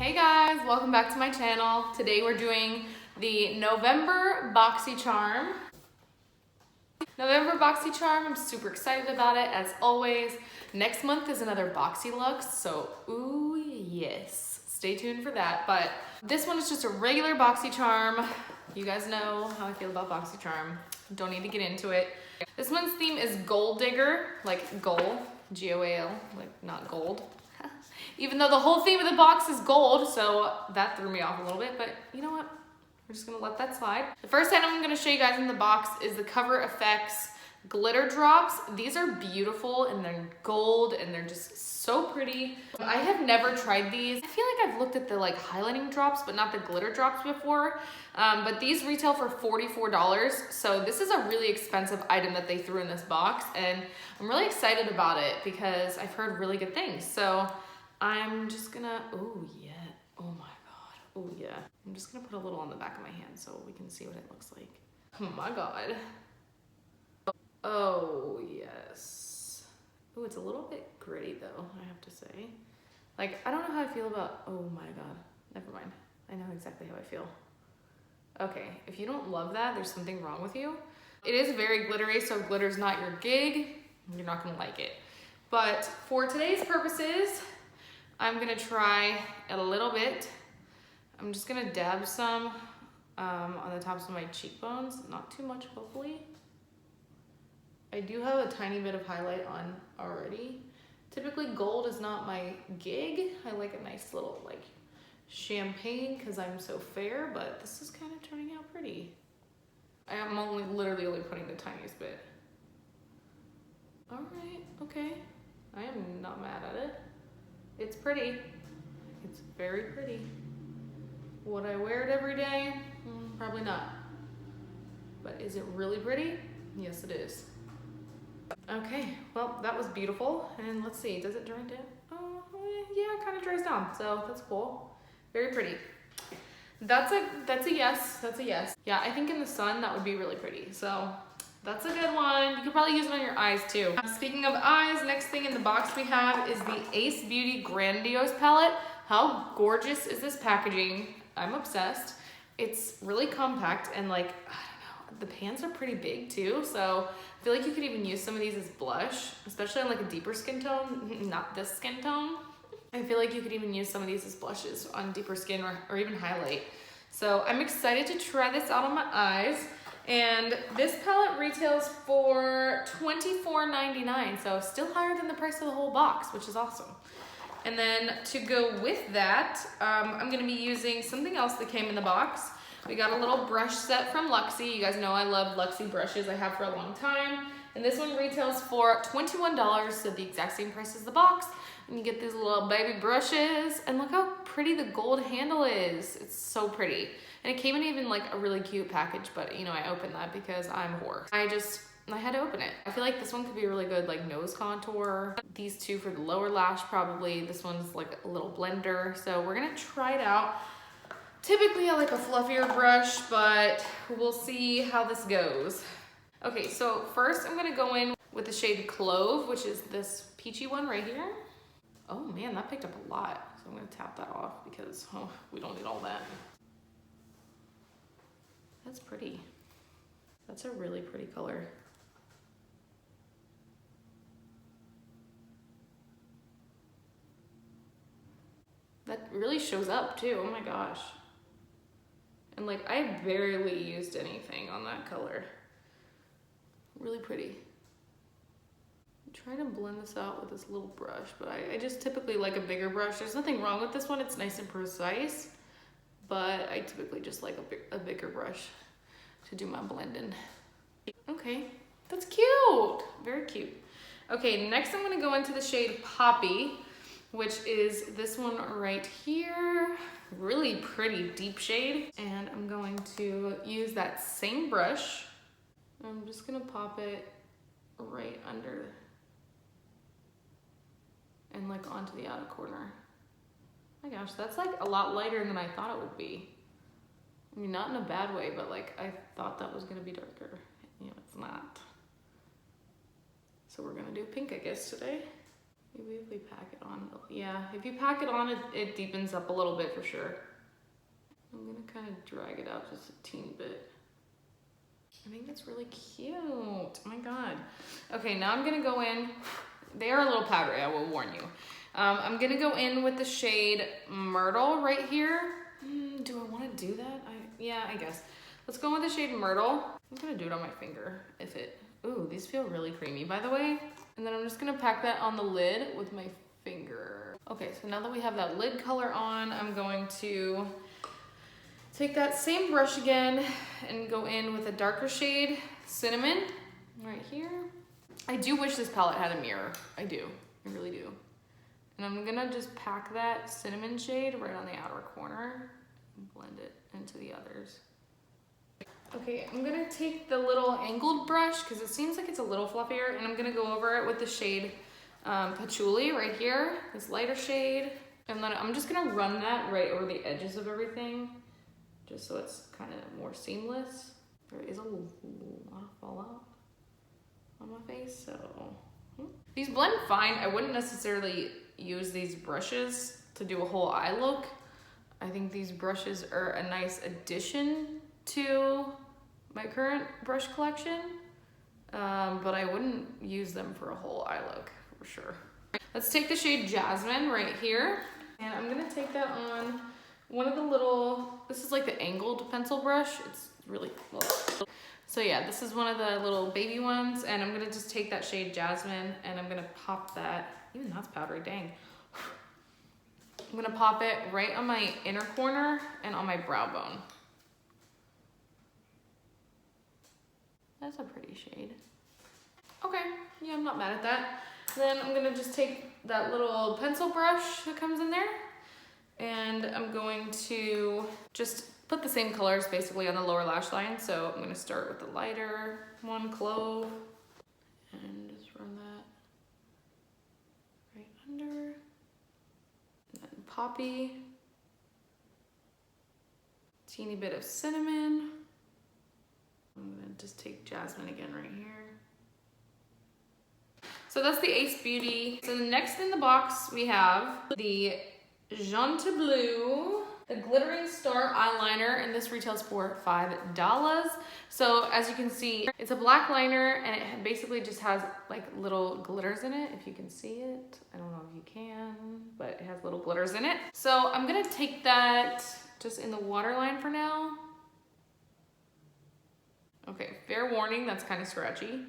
Hey guys, welcome back to my channel. Today we're doing the November Boxycharm. November Boxycharm, I'm super excited about it as always. Next month is another Boxy Lux, so ooh yes, stay tuned for that. But this one is just a regular Boxycharm. You guys know how I feel about Boxycharm. Don't need to get into it. This one's theme is Gold Digger, like gold, G-O-A-L, like not gold. Even though the whole theme of the box is gold, so that threw me off a little bit, but you know what? We're just gonna let that slide. The first item I'm gonna show you guys in the box is the Cover FX glitter drops. These are beautiful and they're gold and they're just so pretty. I have never tried these. I feel like I've looked at the highlighting drops, but not the glitter drops before. But these retail for $44. So this is a really expensive item that they threw in this box, and I'm really excited about it because I've heard really good things. So I'm just gonna, oh yeah, oh my God, oh yeah. I'm just gonna put a little on the back of my hand so we can see what it looks like. Oh my God. Oh yes. Oh, it's a little bit gritty though, I have to say. I don't know how I feel about, oh my God, never mind. I know exactly how I feel. Okay, if you don't love that, there's something wrong with you. It is very glittery, so if glitter's not your gig, you're not gonna like it. But for today's purposes, I'm gonna try it a little bit. I'm just gonna dab some on the tops of my cheekbones, not too much hopefully. I do have a tiny bit of highlight on already. Typically gold is not my gig. I like a nice little champagne because I'm so fair, but this is kind of turning out pretty. I'm literally only putting the tiniest bit. All right, okay. I am not mad at it. It's pretty. It's very pretty. Would I wear it every day? Probably not. But is it really pretty? Yes, it is. Okay, well, that was beautiful. And let's see, does it dry down? Oh, yeah, it kind of dries down, so that's cool. Very pretty. That's a yes, that's a yes. Yeah, I think in the sun, that would be really pretty. So that's a good one. You could probably use it on your eyes too. Speaking of eyes, next thing in the box we have is the Ace Beauty Grandiose palette. How gorgeous is this packaging? I'm obsessed. It's really compact and I don't know, the pans are pretty big too. So I feel like you could even use some of these as blush, especially on a deeper skin tone, not this skin tone. I feel like you could even use some of these as blushes on deeper skin or even highlight. So I'm excited to try this out on my eyes. And this palette retails for $24.99, so still higher than the price of the whole box, which is awesome. And then to go with that, I'm gonna be using something else that came in the box. We got a little brush set from Luxie. You guys know I love Luxie brushes. I have for a long time. And this one retails for $21, so the exact same price as the box. And you get these little baby brushes. And look how pretty the gold handle is. It's so pretty. And it came in even a really cute package, but I opened that because I'm a whore. I had to open it. I feel like this one could be really good nose contour. These two for the lower lash probably. This one's a little blender. So we're gonna try it out. Typically I like a fluffier brush, but we'll see how this goes. Okay, so first I'm gonna go in with the shade Clove, which is this peachy one right here. Oh man, that picked up a lot. So I'm gonna tap that off because we don't need all that. That's pretty. That's a really pretty color. That really shows up too, oh my gosh. And I barely used anything on that color. Really pretty. I'm trying to blend this out with this little brush, but I just typically like a bigger brush. There's nothing wrong with this one, it's nice and precise, but I typically just like a bigger brush to do my blending. Okay, that's cute, very cute. Okay, next I'm gonna go into the shade Poppy, which is this one right here. Really pretty deep shade. And I'm going to use that same brush. I'm just gonna pop it right under and onto the outer corner. Oh my gosh, that's a lot lighter than I thought it would be. I mean, not in a bad way, but I thought that was gonna be darker. It's not. So we're gonna do pink, I guess, today. Maybe if we pack it on, yeah, if you pack it on, it deepens up a little bit for sure. I'm gonna kind of drag it out just a teeny bit. I think that's really cute. Oh my God. Okay, now I'm gonna go in. They are a little powdery, I will warn you. I'm gonna go in with the shade Myrtle right here. Do I wanna do that? Yeah, I guess. Let's go with the shade Myrtle. I'm gonna do it on my finger if it, ooh, these feel really creamy by the way. And then I'm just gonna pack that on the lid with my finger. Okay, so now that we have that lid color on, I'm going to take that same brush again and go in with a darker shade, Cinnamon, right here. I do wish this palette had a mirror. I do, I really do. And I'm gonna just pack that cinnamon shade right on the outer corner and blend it into the others. Okay, I'm gonna take the little angled brush because it seems like it's a little fluffier, and I'm gonna go over it with the shade Patchouli right here, this lighter shade. And then I'm just gonna run that right over the edges of everything, just so it's kind of more seamless. There is a lot of fallout on my face, so. These blend fine. I wouldn't necessarily use these brushes to do a whole eye look. I think these brushes are a nice addition to my current brush collection, but I wouldn't use them for a whole eye look for sure. Let's take the shade Jasmine right here, and I'm gonna take that on one of the little, this is like the angled pencil brush. It's really cool. So yeah, this is one of the little baby ones, and I'm gonna just take that shade Jasmine and I'm gonna pop that, even that's powdery, dang. I'm gonna pop it right on my inner corner and on my brow bone. That's a pretty shade. Okay, yeah, I'm not mad at that. Then I'm gonna just take that little pencil brush that comes in there, and I'm going to just put the same colors basically on the lower lash line. So I'm gonna start with the lighter one, Clove, and just run that right under. And then Poppy, teeny bit of Cinnamon. I'm gonna just take Jasmine again right here. So that's the Ace Beauty. So next in the box we have the Jante Bleu, the Glittering Star Eyeliner, and this retails for $5. So as you can see, it's a black liner, and it basically just has like little glitters in it, if you can see it. I don't know if you can, but it has little glitters in it. So I'm gonna take that just in the waterline for now. Okay, fair warning, that's kind of scratchy.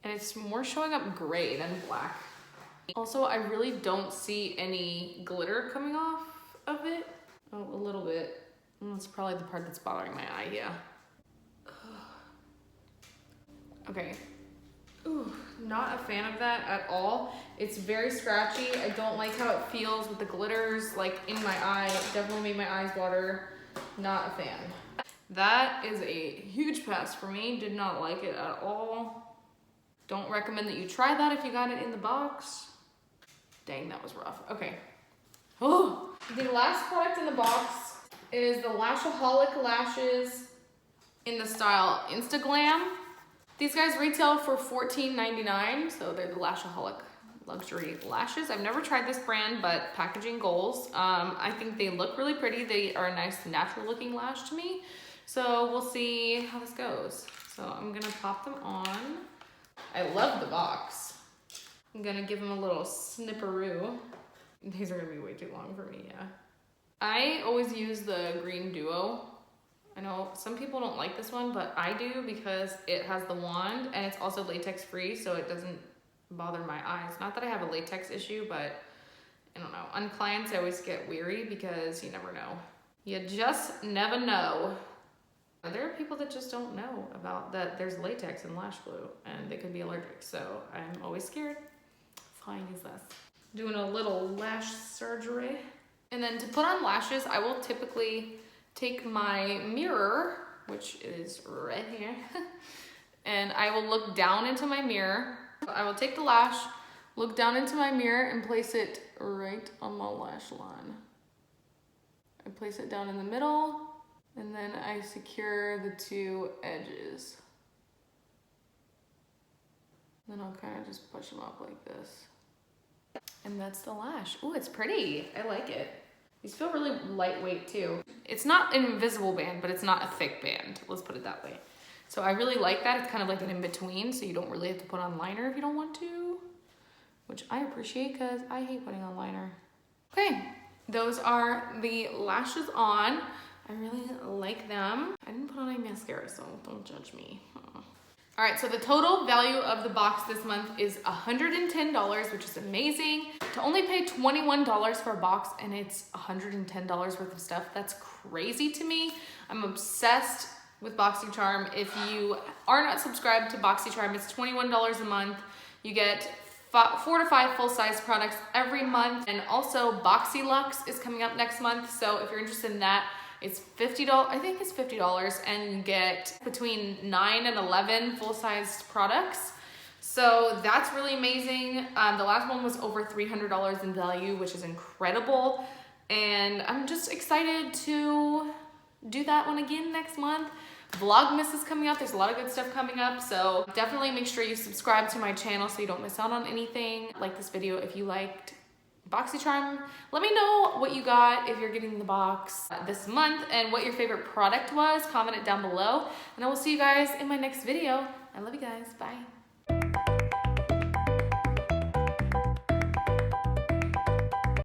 And it's more showing up gray than black. Also, I really don't see any glitter coming off of it. Oh, a little bit. That's probably the part that's bothering my eye, yeah. Okay. Ooh, not a fan of that at all. It's very scratchy. I don't like how it feels with the glitters, like in my eye. It definitely made my eyes water. Not a fan. That is a huge pass for me. Did not like it at all. Don't recommend that you try that if you got it in the box. Dang, that was rough. Okay. Oh, the last product in the box is the Lashaholic lashes in the style Instaglam. These guys retail for $14.99, so they're the Lashaholic luxury lashes. I've never tried this brand, but packaging goals. I think they look really pretty. They are a nice natural looking lash to me. So we'll see how this goes. So I'm gonna pop them on. I love the box. I'm gonna give them a little snipperoo. These are gonna be way too long for me, yeah. I always use the green duo. I know some people don't like this one, but I do because it has the wand and it's also latex free, so it doesn't bother my eyes. Not that I have a latex issue, but I don't know. On clients, I always get weary because you never know. You just never know. There are people that just don't know about that there's latex in lash glue and they could be allergic, so I'm always scared. So I use this. Doing a little lash surgery. And then to put on lashes, I will typically take my mirror, which is right here, and I will look down into my mirror. I will take the lash, look down into my mirror, and place it right on my lash line. I place it down in the middle, and then I secure the two edges. Then I'll kind of just push them up like this. And that's the lash. Ooh, it's pretty. I like it. These feel really lightweight too. It's not an invisible band, but it's not a thick band. Let's put it that way. So I really like that. It's kind of like an in-between, so you don't really have to put on liner if you don't want to, which I appreciate because I hate putting on liner. Okay, those are the lashes on. I really like them. I didn't put on any mascara, so don't judge me. All right, so the total value of the box this month is $110, which is amazing. To only pay $21 for a box and it's $110 worth of stuff, that's crazy to me. I'm obsessed with Boxycharm. If you are not subscribed to Boxycharm, it's $21 a month. You get 4 to 5 full-size products every month. And also Boxylux is coming up next month. So if you're interested in that, it's $50, I think it's $50, and you get between 9 and 11 full-sized products. So that's really amazing. The last one was over $300 in value, which is incredible. And I'm just excited to do that one again next month. Vlogmas is coming up. There's a lot of good stuff coming up. So definitely make sure you subscribe to my channel so you don't miss out on anything. Like this video if you liked Boxycharm. Let me know what you got if you're getting the box this month and what your favorite product was. Comment it down below and I will see you guys in my next video. I love you guys. Bye.